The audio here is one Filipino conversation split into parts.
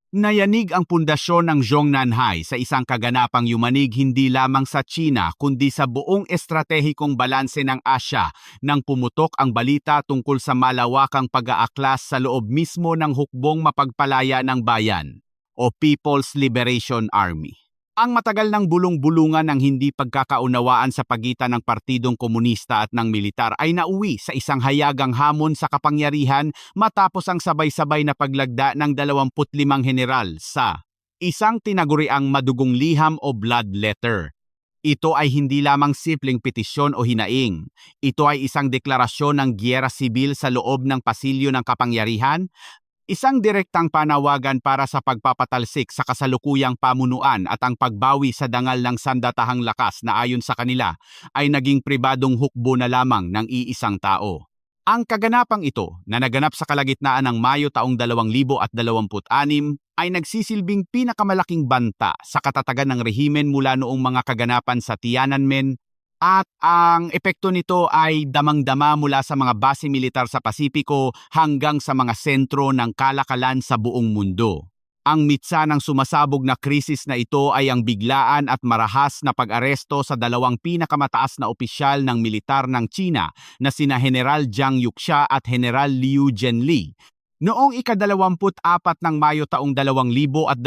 Nayanig ang pundasyon ng Zhongnanhai sa isang kaganapang yumanig hindi lamang sa China kundi sa buong estratehikong balanse ng Asya nang pumutok ang balita tungkol sa malawakang pag-aaklas sa loob mismo ng hukbong mapagpalaya ng bayan o People's Liberation Army. Ang matagal ng bulong-bulungan ng hindi pagkakaunawaan sa pagitan ng Partidong Komunista at ng militar ay nauwi sa isang hayagang hamon sa kapangyarihan matapos ang sabay-sabay na paglagda ng 25 general sa isang tinaguriang madugong liham o blood letter. Ito ay hindi lamang simpleng petisyon o hinaing. Ito ay isang deklarasyon ng giyera sibil sa loob ng pasilyo ng kapangyarihan. Isang direktang panawagan para sa pagpapatalsik sa kasalukuyang pamunuan at ang pagbawi sa dangal ng sandatahang lakas na ayon sa kanila ay naging pribadong hukbo na lamang ng iisang tao. Ang kaganapang ito na naganap sa kalagitnaan ng Mayo taong 2026 ay nagsisilbing pinakamalaking banta sa katatagan ng rehimen mula noong mga kaganapan sa Tiananmen. At ang epekto nito ay damang-dama mula sa mga base militar sa Pasipiko hanggang sa mga sentro ng kalakalan sa buong mundo. Ang mitsa ng sumasabog na krisis na ito ay ang biglaan at marahas na pag-aresto sa dalawang pinakamataas na opisyal ng militar ng China na sina General Jiang Yuxia at General Liu Zhenli. Noong ika-24 ng Mayo taong 2026,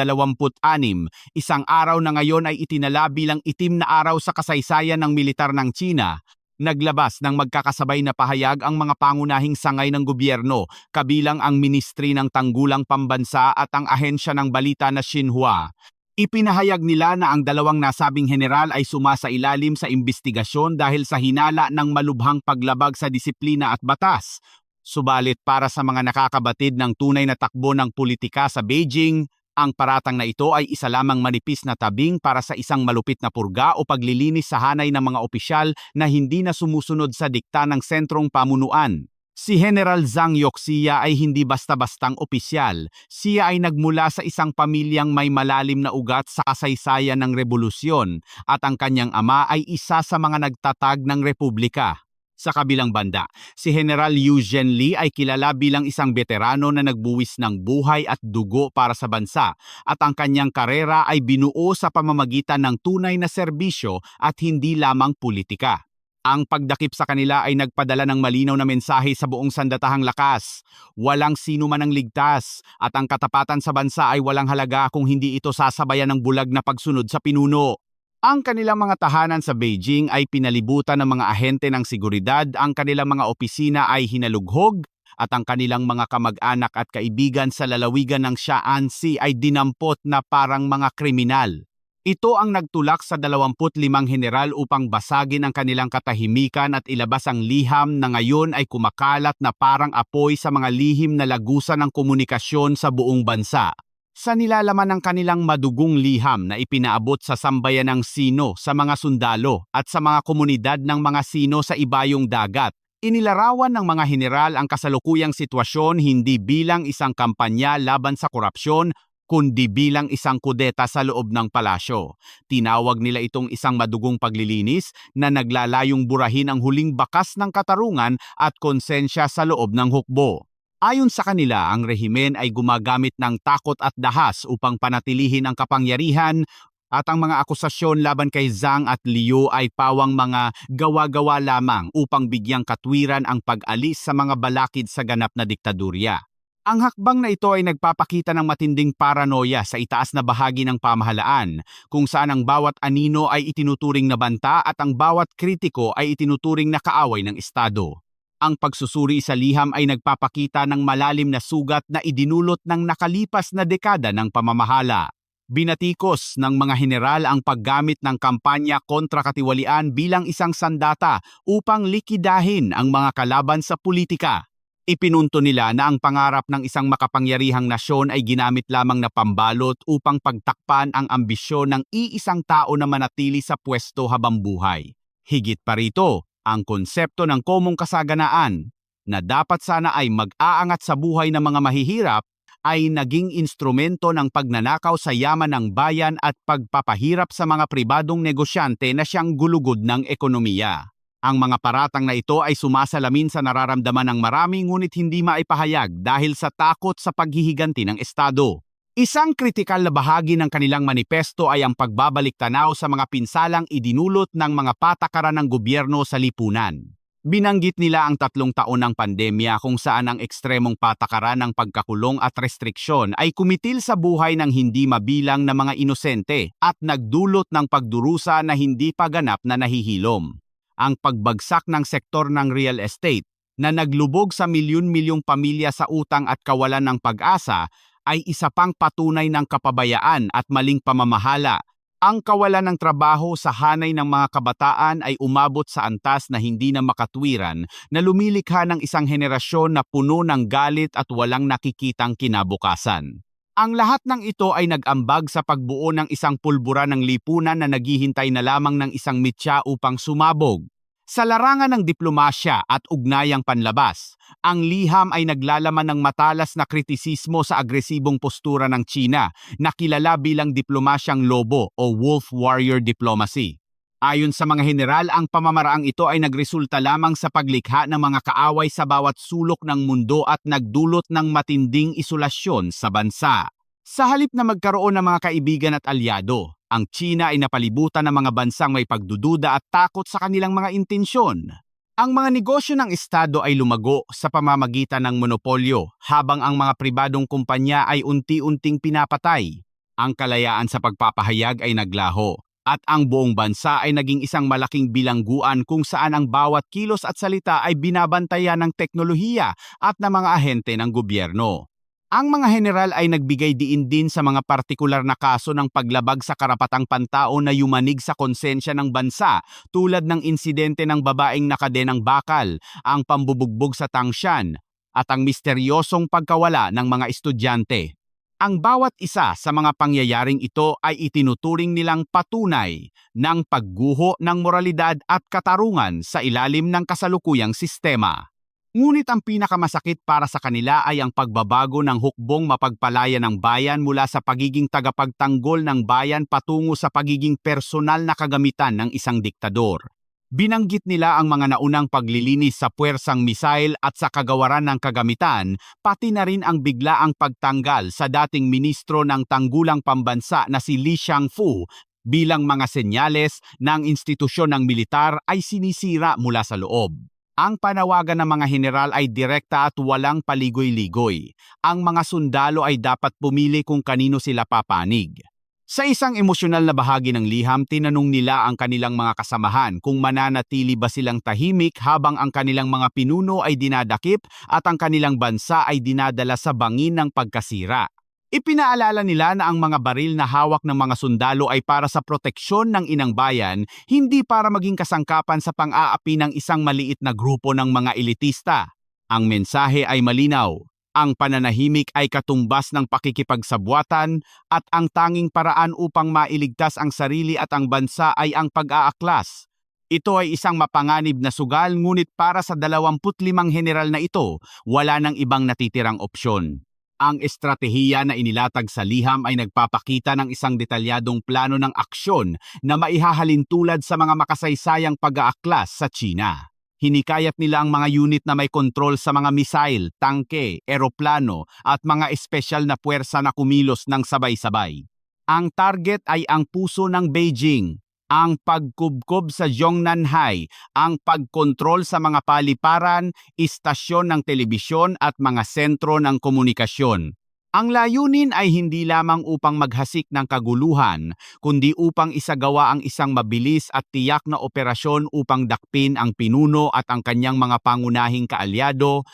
isang araw na ngayon ay itinala bilang itim na araw sa kasaysayan ng militar ng China. Naglabas ng magkakasabay na pahayag ang mga pangunahing sangay ng gobyerno, kabilang ang Ministry ng Tanggulang Pambansa at ang ahensya ng balita na Xinhua. Ipinahayag nila na ang dalawang nasabing general ay sumasailalim sa imbestigasyon dahil sa hinala ng malubhang paglabag sa disiplina at batas. Subalit para sa mga nakakabatid ng tunay na takbo ng politika sa Beijing, ang paratang na ito ay isa lamang manipis na tabing para sa isang malupit na purga o paglilinis sa hanay ng mga opisyal na hindi na sumusunod sa dikta ng sentrong pamunuan. Si General Zhang Yuxia ay hindi basta-bastang opisyal. Siya ay nagmula sa isang pamilyang may malalim na ugat sa kasaysayan ng revolusyon at ang kanyang ama ay isa sa mga nagtatag ng republika. Sa kabilang banda, si General Liu Zhenli ay kilala bilang isang veterano na nagbuwis ng buhay at dugo para sa bansa at ang kanyang karera ay binuo sa pamamagitan ng tunay na serbisyo at hindi lamang politika. Ang pagdakip sa kanila ay nagpadala ng malinaw na mensahe sa buong sandatahang lakas. Walang sino man ang ligtas at ang katapatan sa bansa ay walang halaga kung hindi ito sasabayan ng bulag na pagsunod sa pinuno. Ang kanilang mga tahanan sa Beijing ay pinalibutan ng mga ahente ng seguridad, ang kanilang mga opisina ay hinalughog, at ang kanilang mga kamag-anak at kaibigan sa lalawigan ng Shaanxi ay dinampot na parang mga kriminal. Ito ang nagtulak sa 25 general upang basagin ang kanilang katahimikan at ilabas ang liham na ngayon ay kumakalat na parang apoy sa mga lihim na lagusan ng komunikasyon sa buong bansa. Sa nilalaman ng kanilang madugong liham na ipinaabot sa sambayan ng Sino sa mga sundalo at sa mga komunidad ng mga Sino sa ibayong dagat, inilarawan ng mga general ang kasalukuyang sitwasyon hindi bilang isang kampanya laban sa korupsyon, kundi bilang isang kudeta sa loob ng palasyo. Tinawag nila itong isang madugong paglilinis na naglalayong burahin ang huling bakas ng katarungan at konsensya sa loob ng hukbo. Ayon sa kanila, ang rehimen ay gumagamit ng takot at dahas upang panatilihin ang kapangyarihan at ang mga akusasyon laban kay Zhang at Liu ay pawang mga gawa-gawa lamang upang bigyang katwiran ang pag-alis sa mga balakid sa ganap na diktadurya. Ang hakbang na ito ay nagpapakita ng matinding paranoia sa itaas na bahagi ng pamahalaan, kung saan ang bawat anino ay itinuturing na banta at ang bawat kritiko ay itinuturing na kaaway ng Estado. Ang pagsusuri sa liham ay nagpapakita ng malalim na sugat na idinulot ng nakalipas na dekada ng pamamahala. Binatikos ng mga general ang paggamit ng kampanya kontra katiwalian bilang isang sandata upang likidahin ang mga kalaban sa politika. Ipinunto nila na ang pangarap ng isang makapangyarihang nasyon ay ginamit lamang na pambalot upang pagtakpan ang ambisyon ng iisang tao na manatili sa pwesto habang buhay. Higit pa rito, ang konsepto ng komong kasaganaan na dapat sana ay mag-aangat sa buhay ng mga mahihirap ay naging instrumento ng pagnanakaw sa yaman ng bayan at pagpapahirap sa mga pribadong negosyante na siyang gulugod ng ekonomiya. Ang mga paratang na ito ay sumasalamin sa nararamdaman ng marami ngunit hindi maipahayag dahil sa takot sa paghihiganti ng Estado. Isang kritikal na bahagi ng kanilang manifesto ay ang pagbabalik-tanaw sa mga pinsalang idinulot ng mga patakaran ng gobyerno sa lipunan. Binanggit nila ang 3 taon ng pandemya kung saan ang ekstremong patakaran ng pagkakulong at restriksyon ay kumitil sa buhay ng hindi mabilang na mga inosente at nagdulot ng pagdurusa na hindi pa ganap na nahihilom. Ang pagbagsak ng sektor ng real estate na naglubog sa milyon-milyong pamilya sa utang at kawalan ng pag-asa ay isa pang patunay ng kapabayaan at maling pamamahala. Ang kawalan ng trabaho sa hanay ng mga kabataan ay umabot sa antas na hindi na makatwiran na lumilikha ng isang henerasyon na puno ng galit at walang nakikitang kinabukasan. Ang lahat ng ito ay nag-ambag sa pagbuo ng isang pulbura ng lipunan na naghihintay na lamang ng isang mitya upang sumabog. Sa larangan ng diplomasya at ugnayang panlabas, ang liham ay naglalaman ng matalas na kritisismo sa agresibong postura ng China na kilala bilang diplomasyang lobo o wolf warrior diplomacy. Ayon sa mga general, ang pamamaraang ito ay nagresulta lamang sa paglikha ng mga kaaway sa bawat sulok ng mundo at nagdulot ng matinding isolasyon sa bansa. Sa halip na magkaroon ng mga kaibigan at alyado, ang China ay napalibutan ng mga bansang may pagdududa at takot sa kanilang mga intensyon. Ang mga negosyo ng Estado ay lumago sa pamamagitan ng monopolyo habang ang mga pribadong kumpanya ay unti-unting pinapatay. Ang kalayaan sa pagpapahayag ay naglaho at ang buong bansa ay naging isang malaking bilangguan kung saan ang bawat kilos at salita ay binabantayan ng teknolohiya at ng mga ahente ng gobyerno. Ang mga general ay nagbigay diin din sa mga partikular na kaso ng paglabag sa karapatang pantao na yumanig sa konsensya ng bansa tulad ng insidente ng babaeng nakadenang bakal, ang pambubugbog sa Tangshan, at ang misteryosong pagkawala ng mga estudyante. Ang bawat isa sa mga pangyayaring ito ay itinuturing nilang patunay ng pagguho ng moralidad at katarungan sa ilalim ng kasalukuyang sistema. Ngunit ang pinakamasakit para sa kanila ay ang pagbabago ng hukbong mapagpalaya ng bayan mula sa pagiging tagapagtanggol ng bayan patungo sa pagiging personal na kagamitan ng isang diktador. Binanggit nila ang mga naunang paglilinis sa puwersang misail at sa kagawaran ng kagamitan, pati na rin ang biglaang pagtanggal sa dating ministro ng tanggulang pambansa na si Li Shangfu bilang mga senyales na ang institusyon ng militar ay sinisira mula sa loob. Ang panawagan ng mga general ay direkta at walang paligoy-ligoy. Ang mga sundalo ay dapat pumili kung kanino sila papanig. Sa isang emosyonal na bahagi ng liham, tinanong nila ang kanilang mga kasamahan kung mananatili ba silang tahimik habang ang kanilang mga pinuno ay dinadakip at ang kanilang bansa ay dinadala sa bangin ng pagkasira. Ipinaalala nila na ang mga baril na hawak ng mga sundalo ay para sa proteksyon ng inang bayan, hindi para maging kasangkapan sa pang-aapi ng isang maliit na grupo ng mga elitista. Ang mensahe ay malinaw. Ang pananahimik ay katumbas ng pakikipagsabwatan at ang tanging paraan upang mailigtas ang sarili at ang bansa ay ang pag-aaklas. Ito ay isang mapanganib na sugal, ngunit para sa 25 general na ito, wala nang ibang natitirang opsyon. Ang estratehiya na inilatag sa liham ay nagpapakita ng isang detalyadong plano ng aksyon na maihahalin tulad sa mga makasaysayang pag-aaklas sa China. Hinikayat nila ang mga unit na may kontrol sa mga misail, tangke, eroplano at mga espesyal na puwersa na kumilos ng sabay-sabay. Ang target ay ang puso ng Beijing, ang pagkubkob sa Zhongnanhai, ang pagkontrol sa mga paliparan, istasyon ng telebisyon at mga sentro ng komunikasyon. Ang layunin ay hindi lamang upang maghasik ng kaguluhan, kundi upang isagawa ang isang mabilis at tiyak na operasyon upang dakpin ang pinuno at ang kanyang mga pangunahing kaalyado,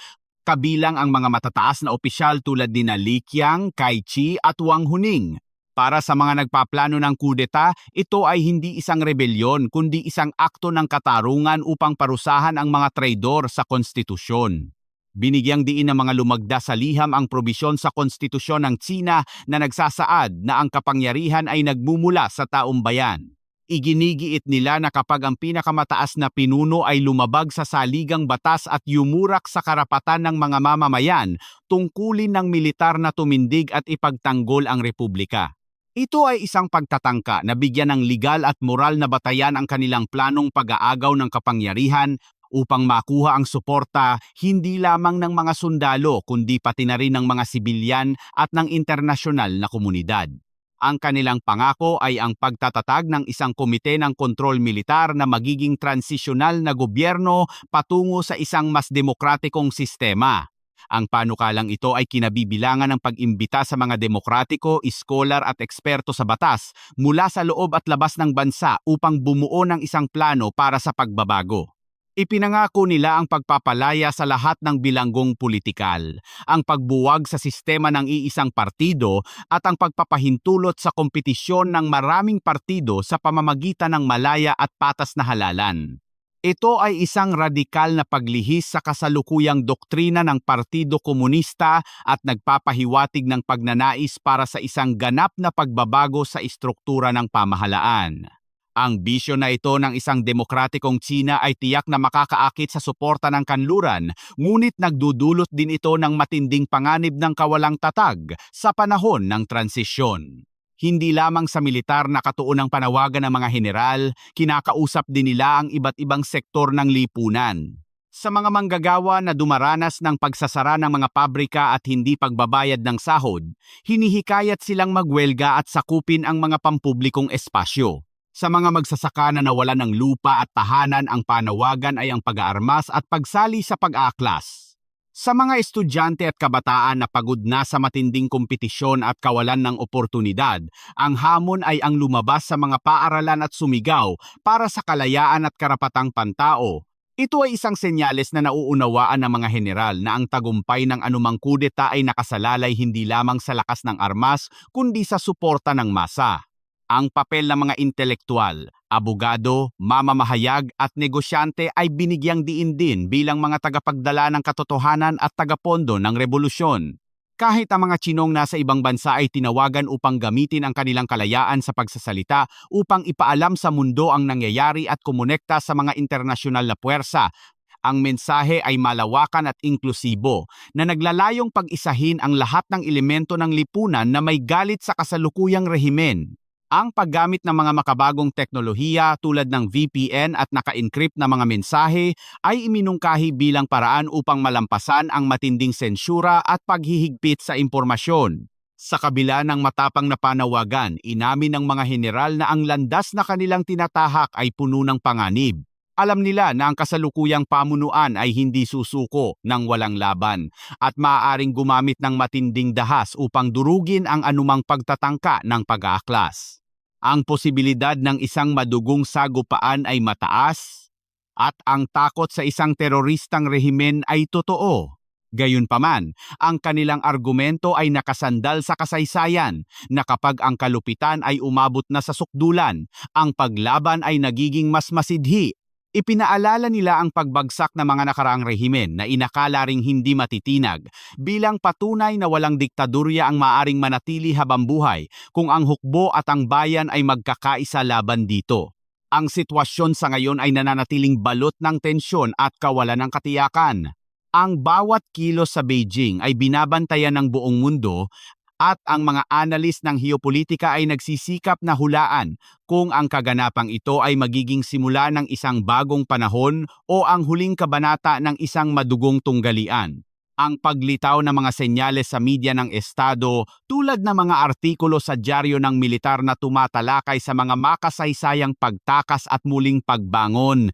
kabilang ang mga matataas na opisyal tulad ni Li Qiang, Cai Chi at Wang Huning. Para sa mga nagpaplano ng kudeta, ito ay hindi isang rebelyon kundi isang akto ng katarungan upang parusahan ang mga traidor sa konstitusyon. Binigyang diin ng mga lumagda sa liham ang probisyon sa konstitusyon ng China na nagsasaad na ang kapangyarihan ay nagmumula sa taong bayan. Iginigiit nila na kapag ang pinakamataas na pinuno ay lumabag sa saligang batas at yumurak sa karapatan ng mga mamamayan, tungkulin ng militar na tumindig at ipagtanggol ang republika. Ito ay isang pagtatangka na bigyan ng legal at moral na batayan ang kanilang planong pag-aagaw ng kapangyarihan upang makuha ang suporta hindi lamang ng mga sundalo kundi pati na rin ng mga sibilyan at ng internasyonal na komunidad. Ang kanilang pangako ay ang pagtatatag ng isang komite ng kontrol militar na magiging transisyonal na gobyerno patungo sa isang mas demokratikong sistema. Ang panukalang ito ay kinabibilangan ng pag-imbita sa mga demokratiko, iskolar at eksperto sa batas mula sa loob at labas ng bansa upang bumuo ng isang plano para sa pagbabago. Ipinangako nila ang pagpapalaya sa lahat ng bilanggong politikal, ang pagbuwag sa sistema ng iisang partido at ang pagpapahintulot sa kompetisyon ng maraming partido sa pamamagitan ng malaya at patas na halalan. Ito ay isang radikal na paglihis sa kasalukuyang doktrina ng Partido Komunista at nagpapahiwatig ng pagnanais para sa isang ganap na pagbabago sa istruktura ng pamahalaan. Ang bisyo na ito ng isang demokratikong Tsina ay tiyak na makakaakit sa suporta ng kanluran, ngunit nagdudulot din ito ng matinding panganib ng kawalang tatag sa panahon ng transisyon. Hindi lamang sa militar na katuunang panawagan ng mga general, kinakausap din nila ang iba't ibang sektor ng lipunan. Sa mga manggagawa na dumaranas ng pagsasara ng mga pabrika at hindi pagbabayad ng sahod, hinihikayat silang magwelga at sakupin ang mga pampublikong espasyo. Sa mga magsasaka na nawalan ng lupa at tahanan, ang panawagan ay ang pag-aarmas at pagsali sa pag-aaklas. Sa mga estudyante at kabataan na pagod na sa matinding kompetisyon at kawalan ng oportunidad, ang hamon ay ang lumabas sa mga paaralan at sumigaw para sa kalayaan at karapatang pantao. Ito ay isang senyales na nauunawaan ng mga general na ang tagumpay ng anumang kudeta ay nakasalalay hindi lamang sa lakas ng armas kundi sa suporta ng masa. Ang papel ng mga intelektual, abogado, mamamahayag at negosyante ay binigyang diin din bilang mga tagapagdala ng katotohanan at tagapondo ng revolusyon. Kahit ang mga Tsinong nasa ibang bansa ay tinawagan upang gamitin ang kanilang kalayaan sa pagsasalita upang ipaalam sa mundo ang nangyayari at kumonekta sa mga internasyonal na puwersa, ang mensahe ay malawakan at inklusibo na naglalayong pag-isahin ang lahat ng elemento ng lipunan na may galit sa kasalukuyang rehimen. Ang paggamit ng mga makabagong teknolohiya tulad ng VPN at naka-encrypt na mga mensahe ay iminungkahi bilang paraan upang malampasan ang matinding sensyura at paghihigpit sa impormasyon. Sa kabila ng matapang na panawagan, inamin ng mga general na ang landas na kanilang tinatahak ay puno ng panganib. Alam nila na ang kasalukuyang pamunuan ay hindi susuko ng walang laban at maaaring gumamit ng matinding dahas upang durugin ang anumang pagtatangka ng pag-aaklas. Ang posibilidad ng isang madugong sagupaan ay mataas at ang takot sa isang teroristang rehimen ay totoo. Gayunpaman, ang kanilang argumento ay nakasandal sa kasaysayan na kapag ang kalupitan ay umabot na sa sukdulan, ang paglaban ay nagiging mas masidhi. Ipinaalala nila ang pagbagsak ng mga nakaraang rehimen na inakala ring hindi matitinag bilang patunay na walang diktadurya ang maaring manatili habang buhay kung ang hukbo at ang bayan ay magkakaisa laban dito. Ang sitwasyon sa ngayon ay nananatiling balot ng tensyon at kawalan ng katiyakan. Ang bawat kilos sa Beijing ay binabantayan ng buong mundo at ang mga analis ng geopolitika ay nagsisikap na hulaan kung ang kaganapang ito ay magiging simula ng isang bagong panahon o ang huling kabanata ng isang madugong tunggalian. Ang paglitaw ng mga senyales sa media ng Estado tulad ng mga artikulo sa dyaryo ng militar na tumatalakay sa mga makasaysayang pagtakas at muling pagbangon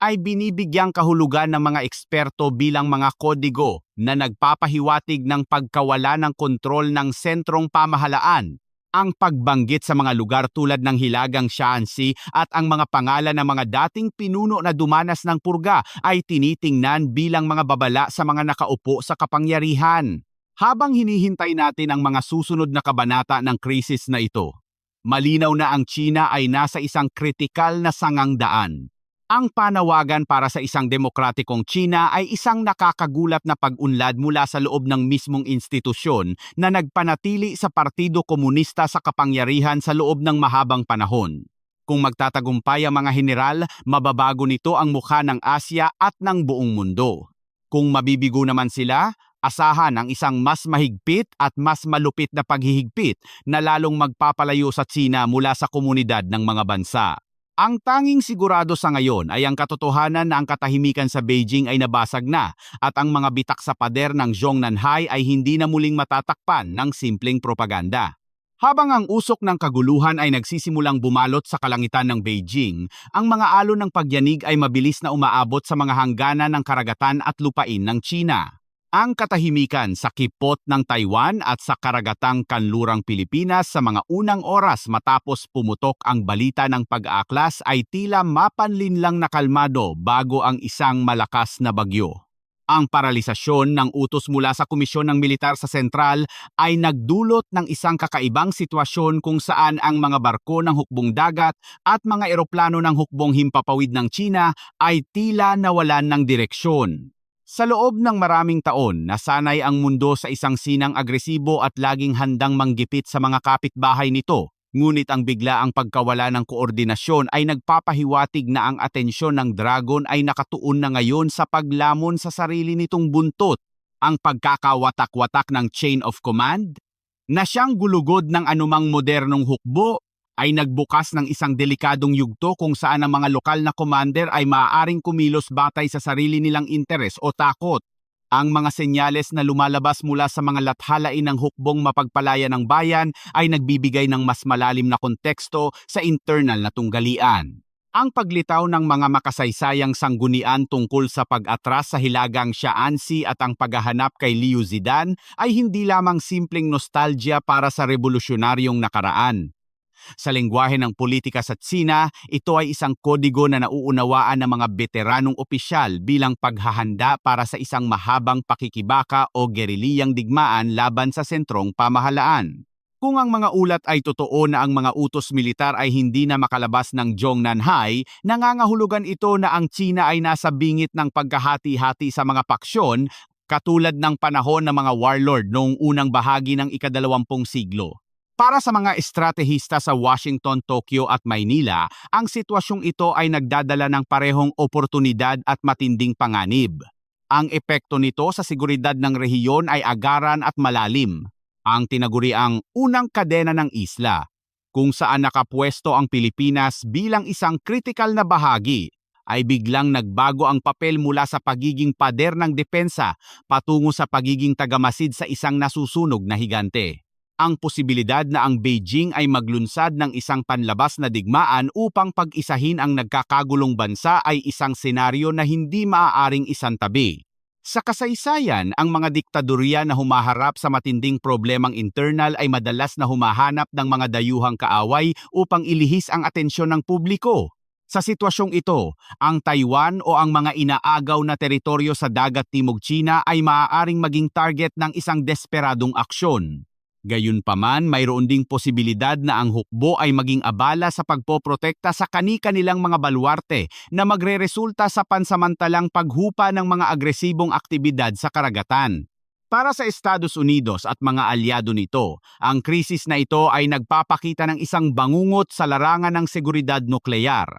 ay binibigyang kahulugan ng mga eksperto bilang mga kodigo na nagpapahiwatig ng pagkawala ng kontrol ng sentrong pamahalaan. Ang pagbanggit sa mga lugar tulad ng Hilagang Shaanxi at ang mga pangalan ng mga dating pinuno na dumanas ng purga ay tinitingnan bilang mga babala sa mga nakaupo sa kapangyarihan. Habang hinihintay natin ang mga susunod na kabanata ng krisis na ito, malinaw na ang Tsina ay nasa isang kritikal na sangangdaan. Ang panawagan para sa isang demokratikong Tsina ay isang nakakagulat na pag-unlad mula sa loob ng mismong institusyon na nagpanatili sa Partido Komunista sa kapangyarihan sa loob ng mahabang panahon. Kung magtatagumpay ang mga general, mababago nito ang mukha ng Asya at ng buong mundo. Kung mabibigo naman sila, asahan ang isang mas mahigpit at mas malupit na paghihigpit na lalong magpapalayo sa Tsina mula sa komunidad ng mga bansa. Ang tanging sigurado sa ngayon ay ang katotohanan na ang katahimikan sa Beijing ay nabasag na at ang mga bitak sa pader ng Zhongnanhai ay hindi na muling matatakpan ng simpleng propaganda. Habang ang usok ng kaguluhan ay nagsisimulang bumalot sa kalangitan ng Beijing, ang mga alon ng pagyanig ay mabilis na umaabot sa mga hangganan ng karagatan at lupain ng China. Ang katahimikan sa kipot ng Taiwan at sa karagatang kanlurang Pilipinas sa mga unang oras matapos pumutok ang balita ng pag-aaklas ay tila mapanlinlang na kalmado bago ang isang malakas na bagyo. Ang paralisasyon ng utos mula sa Komisyon ng Militar sa Sentral ay nagdulot ng isang kakaibang sitwasyon kung saan ang mga barko ng hukbong dagat at mga eroplano ng hukbong himpapawid ng China ay tila nawalan ng direksyon. Sa loob ng maraming taon, nasanay ang mundo sa isang sinang agresibo at laging handang manggipit sa mga kapitbahay nito. Ngunit ang biglaang pagkawala ng koordinasyon ay nagpapahiwatig na ang atensyon ng dragon ay nakatuon na ngayon sa paglamon sa sarili nitong buntot. Ang pagkakawatak-watak ng chain of command na siyang gulugod ng anumang modernong hukbo ay nagbukas ng isang delikadong yugto kung saan ang mga lokal na commander ay maaaring kumilos batay sa sarili nilang interes o takot. Ang mga senyales na lumalabas mula sa mga lathalain ng hukbong mapagpalaya ng bayan ay nagbibigay ng mas malalim na konteksto sa internal na tunggalian. Ang paglitaw ng mga makasaysayang sanggunian tungkol sa pag-atras sa hilagang Shaanxi at ang paghahanap kay Liu Zidane ay hindi lamang simpleng nostalgia para sa revolusyonaryong nakaraan. Sa lengguwahe ng politika sa Tsina, ito ay isang kodigo na nauunawaan ng mga veteranong opisyal bilang paghahanda para sa isang mahabang pakikibaka o geriliyang digmaan laban sa sentrong pamahalaan. Kung ang mga ulat ay totoo na ang mga utos militar ay hindi na makalabas ng Zhongnanhai, nangangahulugan ito na ang Tsina ay nasa bingit ng pagkahati-hati sa mga paksyon katulad ng panahon ng mga warlord noong unang bahagi ng ika-20 siglo. Para sa mga estratehista sa Washington, Tokyo at Maynila, ang sitwasyong ito ay nagdadala ng parehong oportunidad at matinding panganib. Ang epekto nito sa seguridad ng rehiyon ay agaran at malalim. Ang tinaguriang unang kadena ng isla, kung saan nakapwesto ang Pilipinas bilang isang kritikal na bahagi, ay biglang nagbago ang papel mula sa pagiging pader ng depensa patungo sa pagiging tagamasid sa isang nasusunog na higante. Ang posibilidad na ang Beijing ay maglunsad ng isang panlabas na digmaan upang pag-isahin ang nagkakagulong bansa ay isang senaryo na hindi maaaring isantabi. Sa kasaysayan, ang mga diktadorya na humaharap sa matinding problemang internal ay madalas na humahanap ng mga dayuhang kaaway upang ilihis ang atensyon ng publiko. Sa sitwasyong ito, ang Taiwan o ang mga inaagaw na teritoryo sa dagat timog China ay maaaring maging target ng isang desperadong aksyon. Gayunpaman, mayroon ding posibilidad na ang hukbo ay maging abala sa pagpoprotekta sa kani-kanilang mga baluarte na magreresulta sa pansamantalang paghupa ng mga agresibong aktibidad sa karagatan. Para sa Estados Unidos at mga alyado nito, ang krisis na ito ay nagpapakita ng isang bangungot sa larangan ng seguridad nuklear.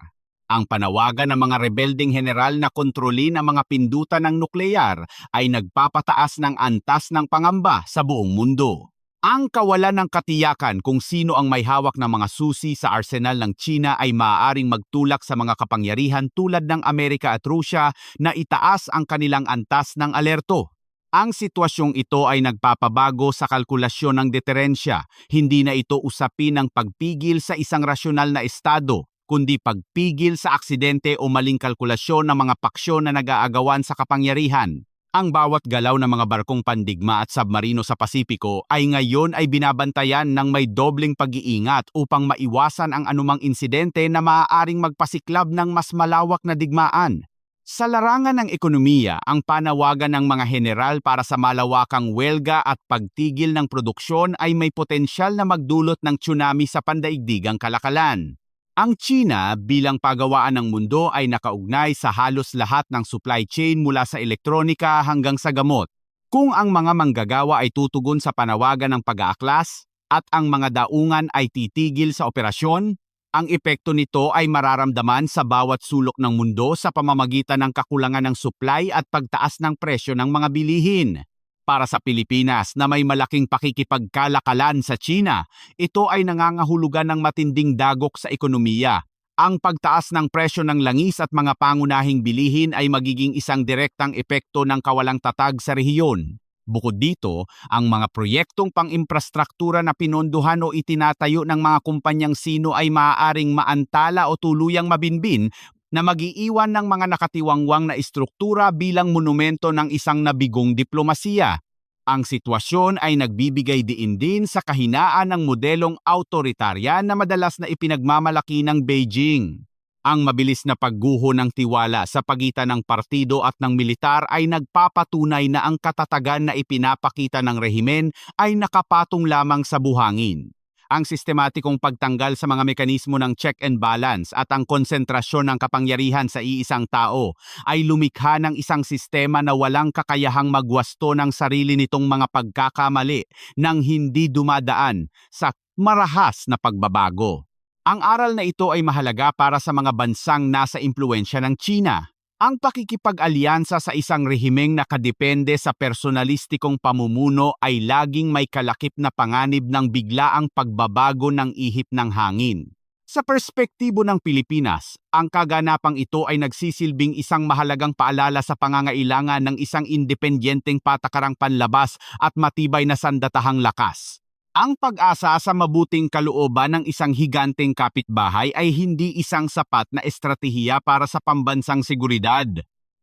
Ang panawagan ng mga rebelding general na kontrolin ang mga pindutan ng nuklear ay nagpapataas ng antas ng pangamba sa buong mundo. Ang kawalan ng katiyakan kung sino ang may hawak ng mga susi sa arsenal ng China ay maaaring magtulak sa mga kapangyarihan tulad ng Amerika at Rusya na itaas ang kanilang antas ng alerto. Ang sitwasyong ito ay nagpapabago sa kalkulasyon ng deterensya. Hindi na ito usapin ng pagpigil sa isang rasyonal na estado, kundi pagpigil sa aksidente o maling kalkulasyon ng mga paksyon na nag-aagawan sa kapangyarihan. Ang bawat galaw ng mga barkong pandigma at submarino sa Pasipiko ay ngayon ay binabantayan ng may dobleng pag-iingat upang maiwasan ang anumang insidente na maaaring magpasiklab ng mas malawak na digmaan. Sa larangan ng ekonomiya, ang panawagan ng mga general para sa malawakang welga at pagtigil ng produksyon ay may potensyal na magdulot ng tsunami sa pandaigdigang kalakalan. Ang China bilang pagawaan ng mundo ay nakaugnay sa halos lahat ng supply chain mula sa elektronika hanggang sa gamot. Kung ang mga manggagawa ay tutugon sa panawagan ng pag-aaklas at ang mga daungan ay titigil sa operasyon, ang epekto nito ay mararamdaman sa bawat sulok ng mundo sa pamamagitan ng kakulangan ng supply at pagtaas ng presyo ng mga bilihin. Para sa Pilipinas na may malaking pakikipagkalakalan sa China, ito ay nangangahulugan ng matinding dagok sa ekonomiya. Ang pagtaas ng presyo ng langis at mga pangunahing bilihin ay magiging isang direktang epekto ng kawalang tatag sa rehiyon. Bukod dito, ang mga proyektong pang-imprastruktura na pinondohan o itinatayo ng mga kumpanyang sino ay maaaring maantala o tuluyang mabinbin na mag-iiwan ng mga nakatiwangwang na istruktura bilang monumento ng isang nabigong diplomasiya. Ang sitwasyon ay nagbibigay diin din sa kahinaan ng modelong autoritarya na madalas na ipinagmamalaki ng Beijing. Ang mabilis na pagguho ng tiwala sa pagitan ng partido at ng militar ay nagpapatunay na ang katatagan na ipinapakita ng rehimen ay nakapatong lamang sa buhangin. Ang sistematikong pagtanggal sa mga mekanismo ng check and balance at ang konsentrasyon ng kapangyarihan sa iisang tao ay lumikha ng isang sistema na walang kakayahang magwasto ng sarili nitong mga pagkakamali nang hindi dumadaan sa marahas na pagbabago. Ang aral na ito ay mahalaga para sa mga bansang nasa impluwensya ng China. Ang pakikipag-alyansa sa isang rehimeng nakadepende sa personalistikong pamumuno ay laging may kalakip na panganib ng biglaang pagbabago ng ihip ng hangin. Sa perspektibo ng Pilipinas, ang kaganapang ito ay nagsisilbing isang mahalagang paalala sa pangangailangan ng isang independenteng patakarang panlabas at matibay na sandatahang lakas. Ang pag-asa sa mabuting kalooban ng isang higanteng kapitbahay ay hindi isang sapat na estratehiya para sa pambansang seguridad.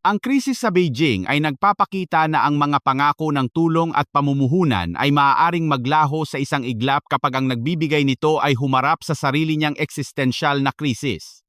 Ang krisis sa Beijing ay nagpapakita na ang mga pangako ng tulong at pamumuhunan ay maaaring maglaho sa isang iglap kapag ang nagbibigay nito ay humarap sa sarili niyang eksistensyal na krisis.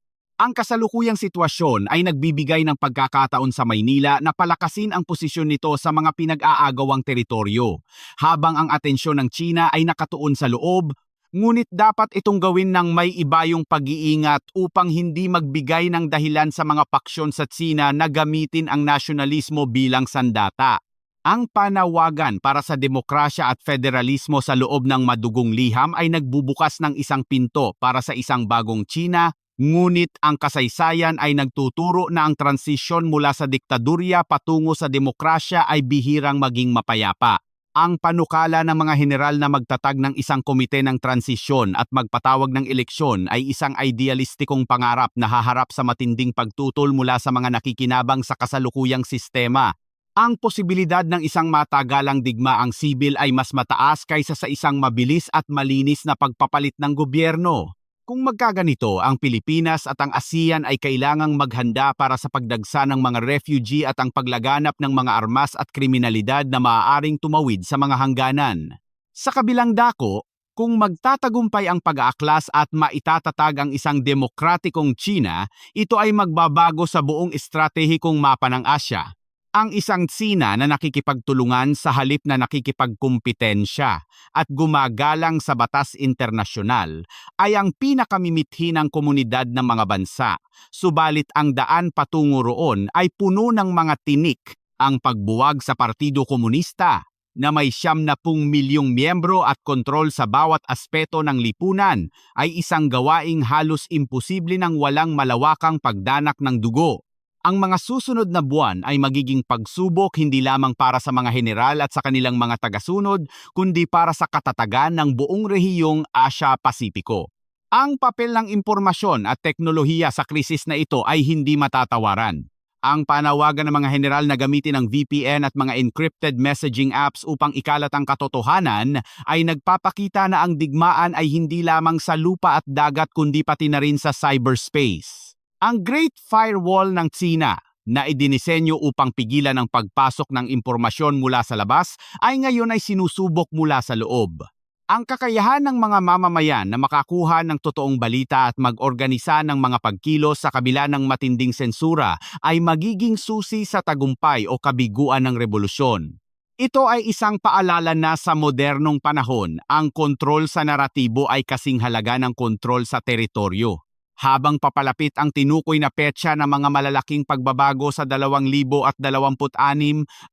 Ang kasalukuyang sitwasyon ay nagbibigay ng pagkakataon sa Maynila na palakasin ang posisyon nito sa mga pinag-aagawang teritoryo, habang ang atensyon ng China ay nakatuon sa loob, ngunit dapat itong gawin ng may ibayong pag-iingat upang hindi magbigay ng dahilan sa mga paksyon sa China na gamitin ang nasyonalismo bilang sandata. Ang panawagan para sa demokrasya at federalismo sa loob ng madugong liham ay nagbubukas ng isang pinto para sa isang bagong China. Ngunit ang kasaysayan ay nagtuturo na ang transisyon mula sa diktadurya patungo sa demokrasya ay bihirang maging mapayapa. Ang panukala ng mga general na magtatag ng isang komite ng transisyon at magpatawag ng eleksyon ay isang idealistikong pangarap na haharap sa matinding pagtutol mula sa mga nakikinabang sa kasalukuyang sistema. Ang posibilidad ng isang matagalang digmaang sibil ay mas mataas kaysa sa isang mabilis at malinis na pagpapalit ng gobyerno. Kung magkaganito, ang Pilipinas at ang ASEAN ay kailangang maghanda para sa pagdagsa ng mga refugee at ang paglaganap ng mga armas at kriminalidad na maaaring tumawid sa mga hangganan. Sa kabilang dako, kung magtatagumpay ang pag-aaklas at maitatatag ang isang demokratikong China, ito ay magbabago sa buong estratehikong mapa ng Asya. Ang isang China na nakikipagtulungan sa halip na nakikipagkumpetensya at gumagalang sa batas internasyonal ay ang pinakamimithi ng komunidad ng mga bansa. Subalit ang daan patungo roon ay puno ng mga tinik. Ang pagbuwag sa Partido Komunista na may 70 milyong miyembro at kontrol sa bawat aspeto ng lipunan ay isang gawaing halos imposible ng walang malawakang pagdanak ng dugo. Ang mga susunod na buwan ay magiging pagsubok hindi lamang para sa mga general at sa kanilang mga tagasunod, kundi para sa katatagan ng buong rehiyong Asya-Pasipiko. Ang papel ng impormasyon at teknolohiya sa krisis na ito ay hindi matatawaran. Ang panawagan ng mga general na gamitin ang VPN at mga encrypted messaging apps upang ikalat ang katotohanan ay nagpapakita na ang digmaan ay hindi lamang sa lupa at dagat kundi pati na rin sa cyberspace. Ang Great Firewall ng China na idinisenyo upang pigilan ang pagpasok ng impormasyon mula sa labas ay ngayon ay sinusubok mula sa loob. Ang kakayahan ng mga mamamayan na makakuha ng totoong balita at mag-organisa ng mga pagkilos sa kabila ng matinding sensura ay magiging susi sa tagumpay o kabiguan ng revolusyon. Ito ay isang paalala na sa modernong panahon, ang kontrol sa naratibo ay kasing halaga ng kontrol sa teritoryo. Habang papalapit ang tinukoy na petsa ng mga malalaking pagbabago sa 2026,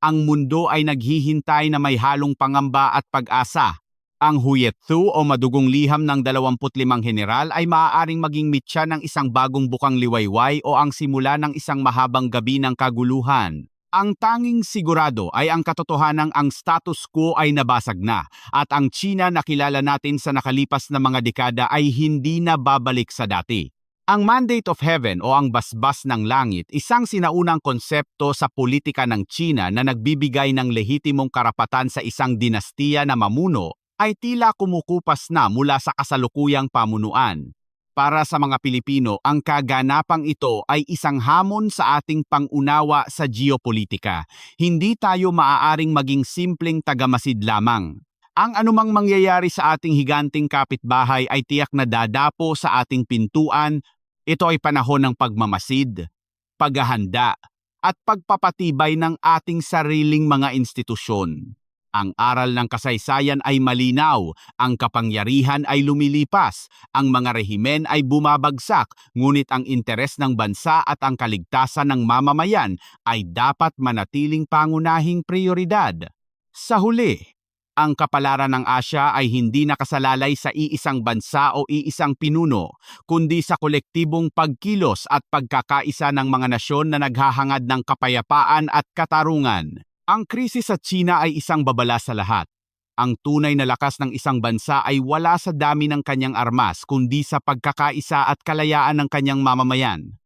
ang mundo ay naghihintay na may halong pangamba at pag-asa. Ang Huyetsu o madugong liham ng 25 general ay maaaring maging mitya ng isang bagong bukang liwayway o ang simula ng isang mahabang gabi ng kaguluhan. Ang tanging sigurado ay ang katotohanang ang status quo ay nabasag na at ang China na kilala natin sa nakalipas na mga dekada ay hindi na babalik sa dati. Ang mandate of heaven o ang basbas ng langit, isang sinaunang konsepto sa politika ng China na nagbibigay ng lehitimong karapatan sa isang dinastiya na mamuno, ay tila kumukupas na mula sa kasalukuyang pamunuan. Para sa mga Pilipino, ang kaganapang ito ay isang hamon sa ating pangunawa sa geopolitika. Hindi tayo maaaring maging simpleng tagamasid lamang. Ang anumang mangyayari sa ating higanting kapitbahay ay tiyak na dadapo sa ating pintuan. Ito ay panahon ng pagmamasid, paghahanda, at pagpapatibay ng ating sariling mga institusyon. Ang aral ng kasaysayan ay malinaw, ang kapangyarihan ay lumilipas, ang mga rehimen ay bumabagsak, ngunit ang interes ng bansa at ang kaligtasan ng mamamayan ay dapat manatiling pangunahing prioridad. Sa huli, ang kapalaran ng Asya ay hindi nakasalalay sa iisang bansa o iisang pinuno, kundi sa kolektibong pagkilos at pagkakaisa ng mga nasyon na naghahangad ng kapayapaan at katarungan. Ang krisis sa China ay isang babala sa lahat. Ang tunay na lakas ng isang bansa ay wala sa dami ng kanyang armas, kundi sa pagkakaisa at kalayaan ng kanyang mamamayan.